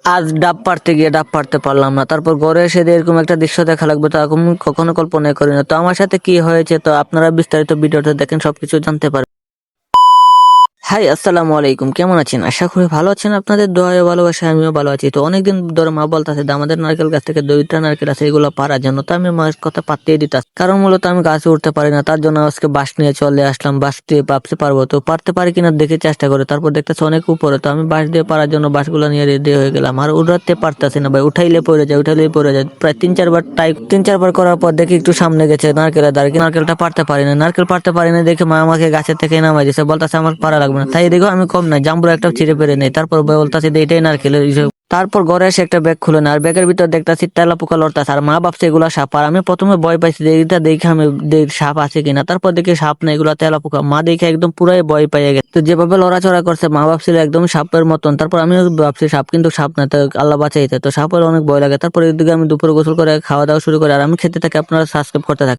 আজ ডাব পাড়তে গিয়ে ডাব পাড়তে পারলাম না, তারপর ঘরে এসে এরকম একটা দৃশ্য দেখা লাগবে তো এখন কখনো কল্পনা করি না। তো আমার সাথে কি হয়েছে তো আপনারা বিস্তারিত ভিডিওটা দেখেন, সবকিছু জানতে পারবেন। হাই, আসসালামু আলাইকুম, কেমন আছেন? আশা করি ভালো আছেন। আপনাদের দোয়ায় ভালোবাসা আমিও ভালো আছি। তো অনেকদিন ধরে মা বলতেছে যে আমাদের নারকেল গাছ থেকে দুইটা নারকেল আছে, এগুলো পাড়ার জন্য। তো আমি মার কথা পাত্তেই দিতাম, কারণ মূলত আমি গাছে উঠতে পারি না, তার জন্য আজকে বাঁশ নিয়ে চলে আসলাম। বাঁশ দিয়ে ভাবতে পারবো তো পারতে পারি কিনা দেখে চেষ্টা করে, তারপর দেখতেছি অনেক উপরে। তো আমি বাঁশ দিয়ে পারার জন্য বাঁশগুলো নিয়ে রেডি হয়ে গেলাম, আর উঠাতে পারতেছি না ভাই, উঠাইলে পড়ে যায়। প্রায় 3-4 বার ট্রাই, 3-4 বার করার পর দেখি একটু সামনে গেছে নারকেলের দ্বার, নারকেলটা পারতে পারি না। নারকেল পারতে পারি না দেখে মা আমাকে গাছের থেকে নামাই দিয়েছে, বলতেছে আমার পারা লাগবে না। তাই দেখো আমি কম নাই, জাম্বুরা একটা ছিঁড়ে পেরে নেই। তারপর বলতেছে যে এটাই নারকেলের ইসে। তারপর ঘরে এসে একটা ব্যাগ খুলে না, আর ব্যাগের ভিতর দেখতেছি তেলা পোকা লড়তাছে, আর মা ভাবছে এগুলা সাপ। আর আমি প্রথমে ভয় পাইছি যে এটা দেখে আমি সাপ আছে কিনা, তারপর দেখি সাপ না, এগুলা তেলা পোকা। মা দেখে একদম পুরাই ভয় পাইয়ে গেছে। তো যেভাবে লড়াচড়া করছে মা ভাবছিল একদম সাপের মতন, তারপর আমি ভাবছি সাপ, কিন্তু সাপ না, তো আল্লাহ বাঁচাইছে। তো সাপের অনেক ভয় লাগে। তারপর এদিকে আমি দুপুরে গোসল করে খাওয়া দাওয়া শুরু করি, আর আমি খেতে থাকি, আপনারা সাবস্ক্রাইব করতে থাকেন।